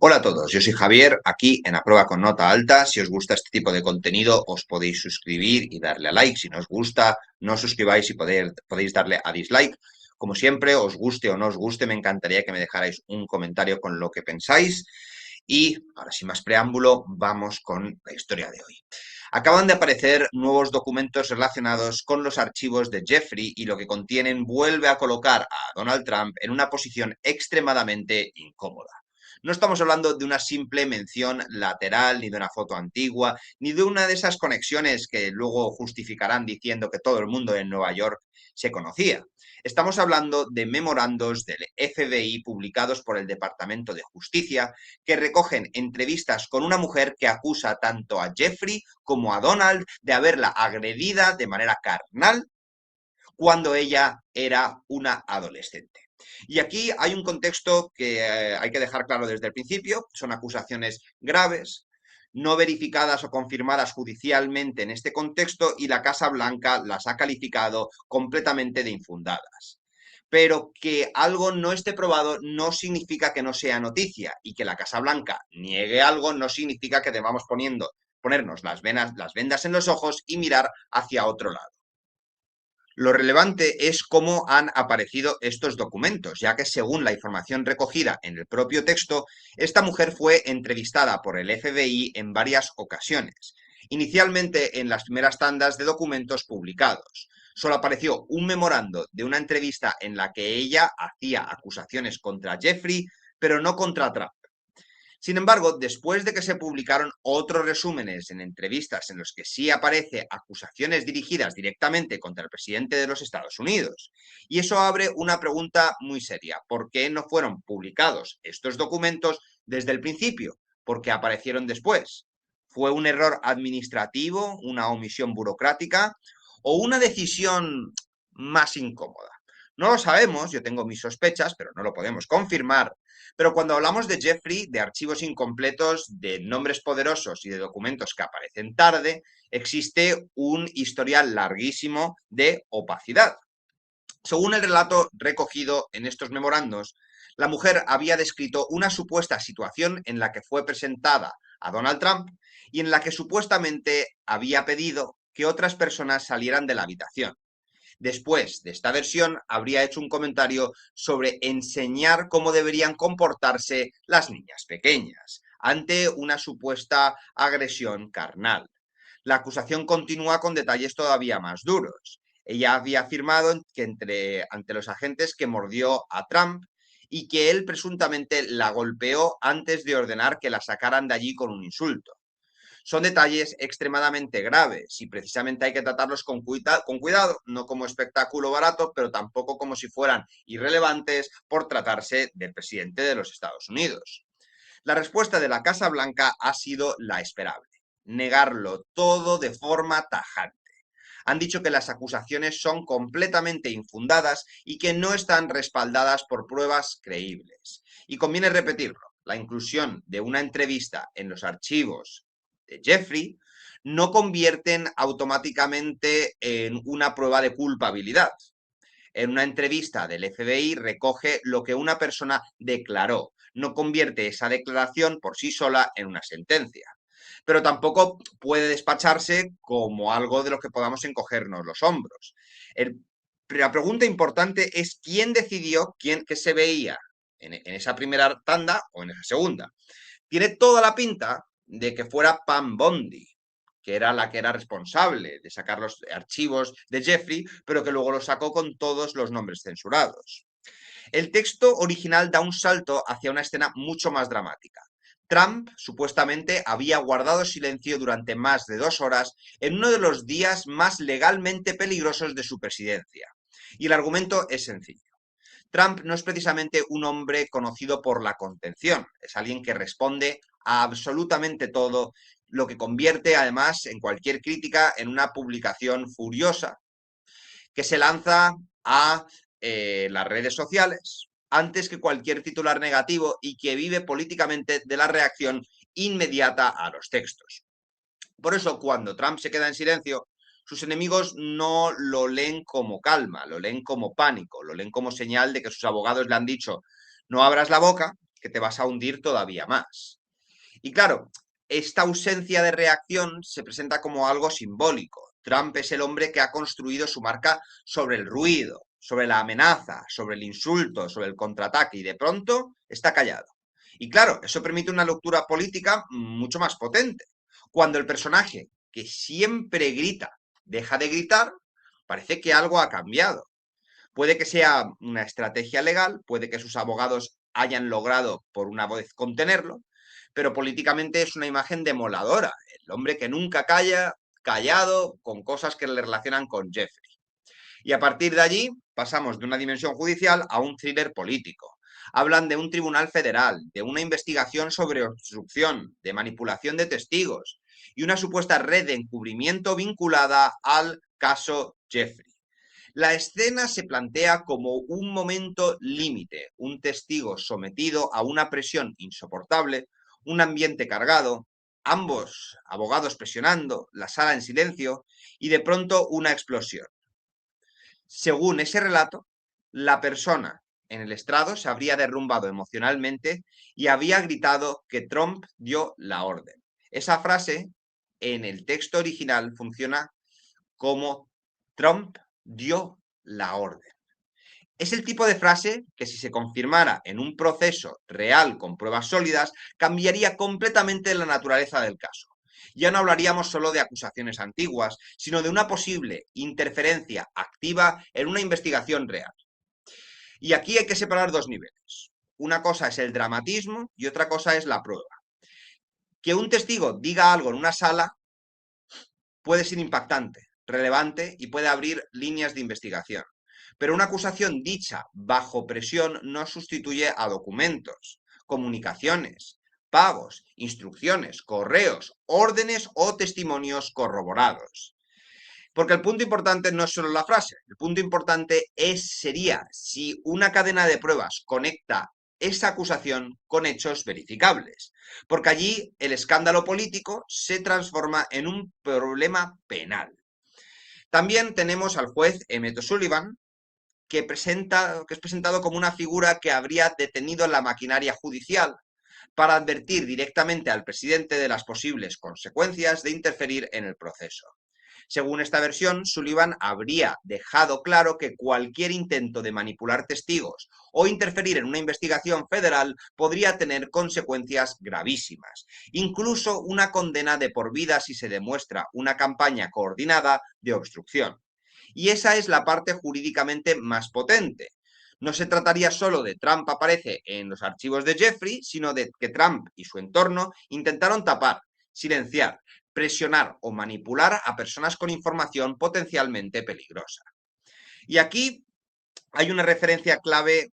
Hola a todos, yo soy Javier, aquí en A Prueba con Nota Alta. Si os gusta este tipo de contenido, os podéis suscribir y darle a like. Si no os gusta, no os suscribáis y podéis darle a dislike. Como siempre, os guste o no os guste, me encantaría que me dejarais un comentario con lo que pensáis. Y ahora, sin más preámbulo, vamos con la historia de hoy. Acaban de aparecer nuevos documentos relacionados con los archivos de Jeffrey y lo que contienen vuelve a colocar a Donald Trump en una posición extremadamente incómoda. No estamos hablando de una simple mención lateral, ni de una foto antigua, ni de una de esas conexiones que luego justificarán diciendo que todo el mundo en Nueva York se conocía. Estamos hablando de memorandos del FBI publicados por el Departamento de Justicia que recogen entrevistas con una mujer que acusa tanto a Jeffrey como a Donald de haberla agredida de manera carnal cuando ella era una adolescente. Y aquí hay un contexto que hay que dejar claro desde el principio. Son acusaciones graves, no verificadas o confirmadas judicialmente en este contexto, y la Casa Blanca las ha calificado completamente de infundadas. Pero que algo no esté probado no significa que no sea noticia, y que la Casa Blanca niegue algo no significa que debamos ponernos las vendas en los ojos y mirar hacia otro lado. Lo relevante es cómo han aparecido estos documentos, ya que según la información recogida en el propio texto, esta mujer fue entrevistada por el FBI en varias ocasiones, inicialmente en las primeras tandas de documentos publicados. Solo apareció un memorando de una entrevista en la que ella hacía acusaciones contra Jeffrey, pero no contra Trump. Sin embargo, después de que se publicaron otros resúmenes en entrevistas en los que sí aparece acusaciones dirigidas directamente contra el presidente de los Estados Unidos, y eso abre una pregunta muy seria. ¿Por qué no fueron publicados estos documentos desde el principio? ¿Por qué aparecieron después? ¿Fue un error administrativo, una omisión burocrática o una decisión más incómoda? No lo sabemos, yo tengo mis sospechas, pero no lo podemos confirmar. Pero cuando hablamos de Jeffrey, de archivos incompletos, de nombres poderosos y de documentos que aparecen tarde, existe un historial larguísimo de opacidad. Según el relato recogido en estos memorandos, la mujer había descrito una supuesta situación en la que fue presentada a Donald Trump y en la que supuestamente había pedido que otras personas salieran de la habitación. Después de esta versión, habría hecho un comentario sobre enseñar cómo deberían comportarse las niñas pequeñas ante una supuesta agresión carnal. La acusación continúa con detalles todavía más duros. Ella había afirmado ante los agentes que mordió a Trump y que él presuntamente la golpeó antes de ordenar que la sacaran de allí con un insulto. Son detalles extremadamente graves y precisamente hay que tratarlos con cuidado, no como espectáculo barato, pero tampoco como si fueran irrelevantes por tratarse del presidente de los Estados Unidos. La respuesta de la Casa Blanca ha sido la esperable: negarlo todo de forma tajante. Han dicho que las acusaciones son completamente infundadas y que no están respaldadas por pruebas creíbles. Y conviene repetirlo: la inclusión de una entrevista en los archivos de Jeffrey no convierten automáticamente en una prueba de culpabilidad. En una entrevista del FBI recoge lo que una persona declaró, no convierte esa declaración por sí sola en una sentencia. Pero tampoco puede despacharse como algo de lo que podamos encogernos los hombros. La pregunta importante es quién decidió qué se veía en esa primera tanda o en esa segunda. Tiene toda la pinta de que fuera Pam Bondi, que era la que era responsable de sacar los archivos de Jeffrey, pero que luego lo sacó con todos los nombres censurados. El texto original da un salto hacia una escena mucho más dramática. Trump supuestamente había guardado silencio durante más de 2 horas en uno de los días más legalmente peligrosos de su presidencia. Y el argumento es sencillo. Trump no es precisamente un hombre conocido por la contención, es alguien que responde a absolutamente todo, lo que convierte además en cualquier crítica en una publicación furiosa que se lanza a las redes sociales antes que cualquier titular negativo y que vive políticamente de la reacción inmediata a los textos. Por eso, cuando Trump se queda en silencio, sus enemigos no lo leen como calma, lo leen como pánico, lo leen como señal de que sus abogados le han dicho: no abras la boca, que te vas a hundir todavía más. Y claro, esta ausencia de reacción se presenta como algo simbólico. Trump es el hombre que ha construido su marca sobre el ruido, sobre la amenaza, sobre el insulto, sobre el contraataque, y de pronto está callado. Y claro, eso permite una lectura política mucho más potente. Cuando el personaje que siempre grita deja de gritar, parece que algo ha cambiado. Puede que sea una estrategia legal, puede que sus abogados hayan logrado por una vez contenerlo, pero políticamente es una imagen demoladora. El hombre que nunca calla, callado, con cosas que le relacionan con Jeffrey. Y a partir de allí pasamos de una dimensión judicial a un thriller político. Hablan de un tribunal federal, de una investigación sobre obstrucción, de manipulación de testigos y una supuesta red de encubrimiento vinculada al caso Jeffrey. La escena se plantea como un momento límite, un testigo sometido a una presión insoportable, un ambiente cargado, ambos abogados presionando, la sala en silencio y de pronto una explosión. Según ese relato, la persona en el estrado se habría derrumbado emocionalmente y había gritado que Trump dio la orden. Esa frase en el texto original funciona como Trump dio la orden. Es el tipo de frase que, si se confirmara en un proceso real con pruebas sólidas, cambiaría completamente la naturaleza del caso. Ya no hablaríamos solo de acusaciones antiguas, sino de una posible interferencia activa en una investigación real. Y aquí hay que separar dos niveles. Una cosa es el dramatismo y otra cosa es la prueba. Que un testigo diga algo en una sala puede ser impactante, relevante y puede abrir líneas de investigación. Pero una acusación dicha bajo presión no sustituye a documentos, comunicaciones, pagos, instrucciones, correos, órdenes o testimonios corroborados. Porque el punto importante no es solo la frase, el punto importante sería si una cadena de pruebas conecta esa acusación con hechos verificables, porque allí el escándalo político se transforma en un problema penal. También tenemos al juez Emmett Sullivan, que es presentado como una figura que habría detenido la maquinaria judicial para advertir directamente al presidente de las posibles consecuencias de interferir en el proceso. Según esta versión, Sullivan habría dejado claro que cualquier intento de manipular testigos o interferir en una investigación federal podría tener consecuencias gravísimas, incluso una condena de por vida si se demuestra una campaña coordinada de obstrucción. Y esa es la parte jurídicamente más potente. No se trataría solo de Trump aparece en los archivos de Jeffrey, sino de que Trump y su entorno intentaron tapar, silenciar, presionar o manipular a personas con información potencialmente peligrosa. Y aquí hay una referencia clave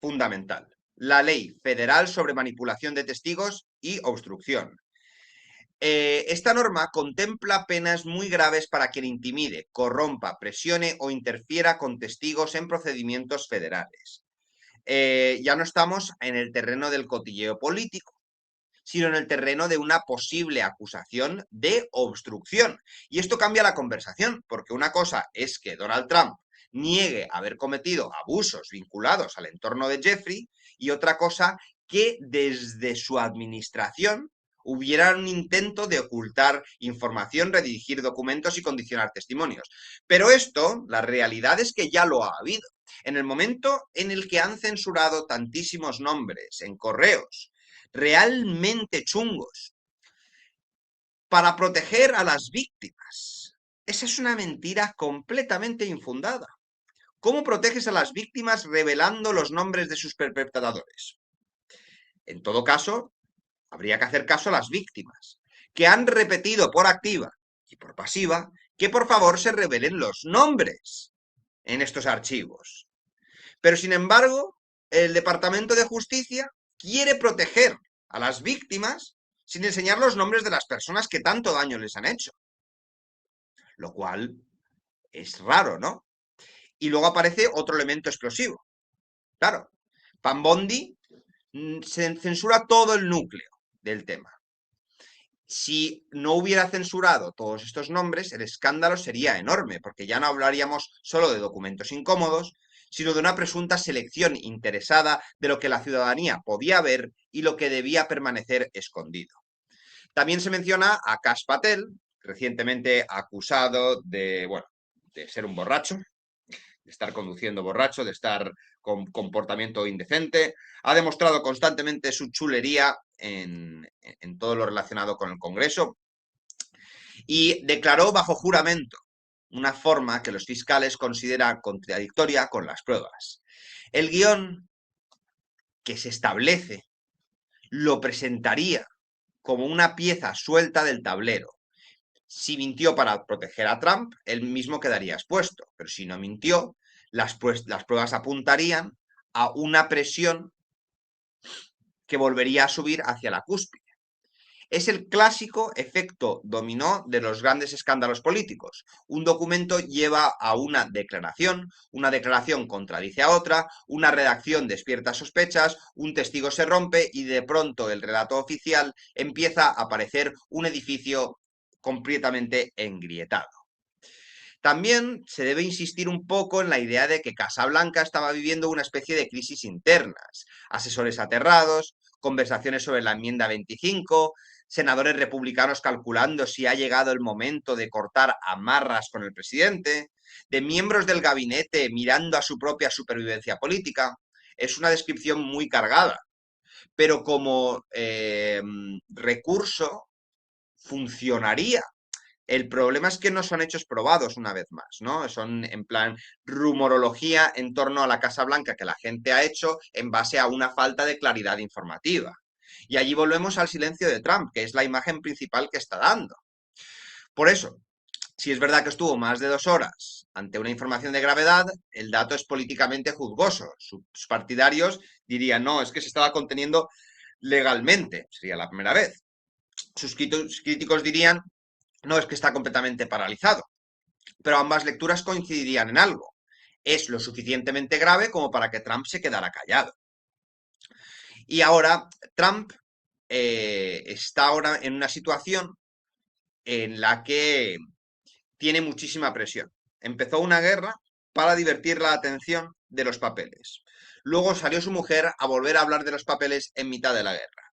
fundamental: la Ley Federal sobre Manipulación de Testigos y Obstrucción. Esta norma contempla penas muy graves para quien intimide, corrompa, presione o interfiera con testigos en procedimientos federales. Ya no estamos en el terreno del cotilleo político, sino en el terreno de una posible acusación de obstrucción. Y esto cambia la conversación, porque una cosa es que Donald Trump niegue haber cometido abusos vinculados al entorno de Jeffrey, y otra cosa que desde su administración hubiera un intento de ocultar información, redirigir documentos y condicionar testimonios. Pero esto, la realidad es que ya lo ha habido. En el momento en el que han censurado tantísimos nombres en correos realmente chungos para proteger a las víctimas, esa es una mentira completamente infundada. ¿Cómo proteges a las víctimas revelando los nombres de sus perpetradores? En todo caso, habría que hacer caso a las víctimas, que han repetido por activa y por pasiva que por favor se revelen los nombres en estos archivos. Pero sin embargo, el Departamento de Justicia quiere proteger a las víctimas sin enseñar los nombres de las personas que tanto daño les han hecho. Lo cual es raro, ¿no? Y luego aparece otro elemento explosivo. Claro, Pam Bondi se censura todo el núcleo del tema. Si no hubiera censurado todos estos nombres, el escándalo sería enorme, porque ya no hablaríamos solo de documentos incómodos, sino de una presunta selección interesada de lo que la ciudadanía podía ver y lo que debía permanecer escondido. También se menciona a Kash Patel, recientemente acusado de ser un borracho, de estar conduciendo borracho, de estar con comportamiento indecente. Ha demostrado constantemente su chulería en todo lo relacionado con el Congreso y declaró bajo juramento una forma que los fiscales consideran contradictoria con las pruebas. El guión que se establece lo presentaría como una pieza suelta del tablero. Si mintió para proteger a Trump, él mismo quedaría expuesto, pero si no mintió, las pruebas apuntarían a una presión que volvería a subir hacia la cúspide. Es el clásico efecto dominó de los grandes escándalos políticos. Un documento lleva a una declaración contradice a otra, una redacción despierta sospechas, un testigo se rompe y de pronto el relato oficial empieza a parecer un edificio completamente engrietado. También se debe insistir un poco en la idea de que Casa Blanca estaba viviendo una especie de crisis internas, asesores aterrados, conversaciones sobre la enmienda 25, senadores republicanos calculando si ha llegado el momento de cortar amarras con el presidente, de miembros del gabinete mirando a su propia supervivencia política. Es una descripción muy cargada, pero como recurso funcionaría. El problema es que no son hechos probados una vez más, ¿no? Son en plan rumorología en torno a la Casa Blanca que la gente ha hecho en base a una falta de claridad informativa. Y allí volvemos al silencio de Trump, que es la imagen principal que está dando. Por eso, si es verdad que estuvo más de 2 horas ante una información de gravedad, el dato es políticamente juzgoso. Sus partidarios dirían, no, es que se estaba conteniendo legalmente, sería la primera vez. Sus críticos dirían, no, es que está completamente paralizado. Pero ambas lecturas coincidirían en algo. Es lo suficientemente grave como para que Trump se quedara callado. Y ahora Trump está ahora en una situación en la que tiene muchísima presión. Empezó una guerra para divertir la atención de los papeles. Luego salió su mujer a volver a hablar de los papeles en mitad de la guerra.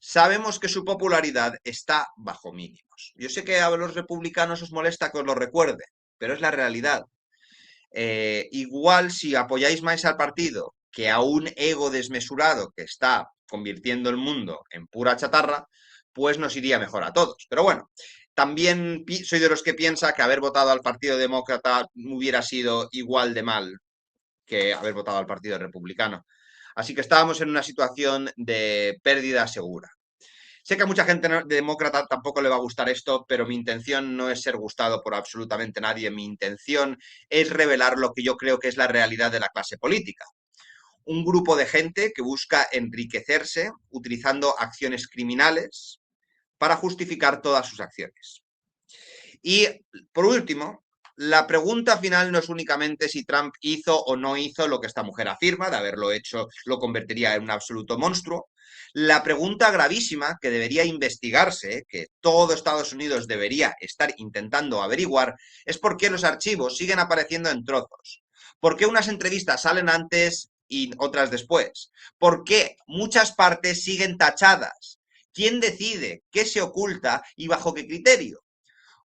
Sabemos que su popularidad está bajo mínimos. Yo sé que a los republicanos os molesta que os lo recuerde, pero es la realidad. Igual si apoyáis más al partido que a un ego desmesurado que está convirtiendo el mundo en pura chatarra, pues nos iría mejor a todos. Pero bueno, también soy de los que piensa que haber votado al Partido Demócrata hubiera sido igual de mal que haber votado al Partido Republicano. Así que estábamos en una situación de pérdida segura. Sé que a mucha gente demócrata tampoco le va a gustar esto, pero mi intención no es ser gustado por absolutamente nadie. Mi intención es revelar lo que yo creo que es la realidad de la clase política. Un grupo de gente que busca enriquecerse utilizando acciones criminales para justificar todas sus acciones. Y, por último, la pregunta final no es únicamente si Trump hizo o no hizo lo que esta mujer afirma, de haberlo hecho lo convertiría en un absoluto monstruo. La pregunta gravísima que debería investigarse, que todo Estados Unidos debería estar intentando averiguar, es por qué los archivos siguen apareciendo en trozos. ¿Por qué unas entrevistas salen antes y otras después? ¿Por qué muchas partes siguen tachadas? ¿Quién decide qué se oculta y bajo qué criterio?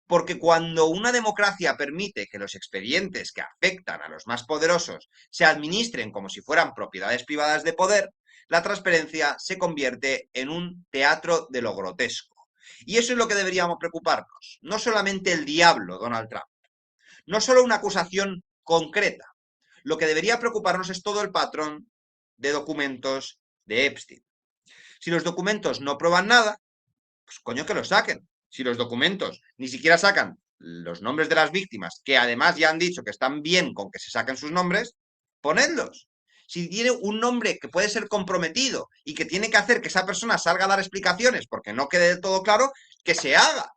Porque cuando una democracia permite que los expedientes que afectan a los más poderosos se administren como si fueran propiedades privadas de poder, la transparencia se convierte en un teatro de lo grotesco. Y eso es lo que deberíamos preocuparnos. No solamente el diablo, Donald Trump. No solo una acusación concreta. Lo que debería preocuparnos es todo el patrón de documentos de Epstein. Si los documentos no prueban nada, pues coño que los saquen. Si los documentos ni siquiera sacan los nombres de las víctimas, que además ya han dicho que están bien con que se saquen sus nombres, ponedlos. Si tiene un nombre que puede ser comprometido y que tiene que hacer que esa persona salga a dar explicaciones porque no quede del todo claro, que se haga.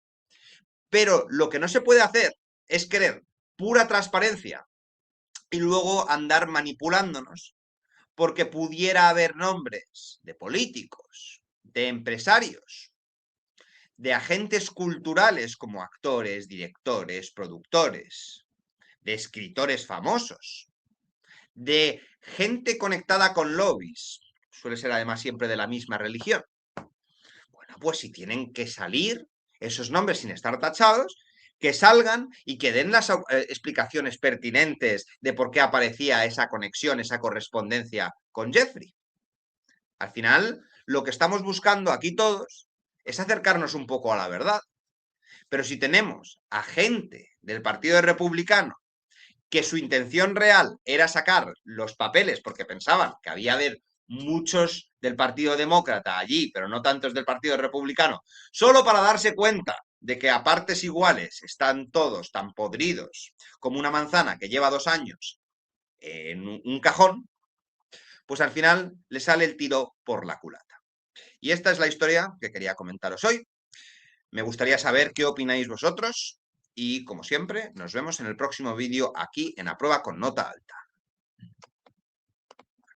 Pero lo que no se puede hacer es querer pura transparencia y luego andar manipulándonos porque pudiera haber nombres de políticos, de empresarios, de agentes culturales como actores, directores, productores, de escritores famosos, de gente conectada con lobbies, suele ser además siempre de la misma religión. Bueno, pues si tienen que salir esos nombres sin estar tachados, que salgan y que den las explicaciones pertinentes de por qué aparecía esa conexión, esa correspondencia con Jeffrey. Al final, lo que estamos buscando aquí todos es acercarnos un poco a la verdad. Pero si tenemos a gente del Partido Republicano que su intención real era sacar los papeles porque pensaban que había haber muchos del Partido Demócrata allí, pero no tantos del Partido Republicano, solo para darse cuenta de que a partes iguales están todos tan podridos como una manzana que lleva 2 años en un cajón, pues al final le sale el tiro por la culata. Y esta es la historia que quería comentaros hoy. Me gustaría saber qué opináis vosotros y, como siempre, nos vemos en el próximo vídeo aquí en A Prueba con Nota Alta.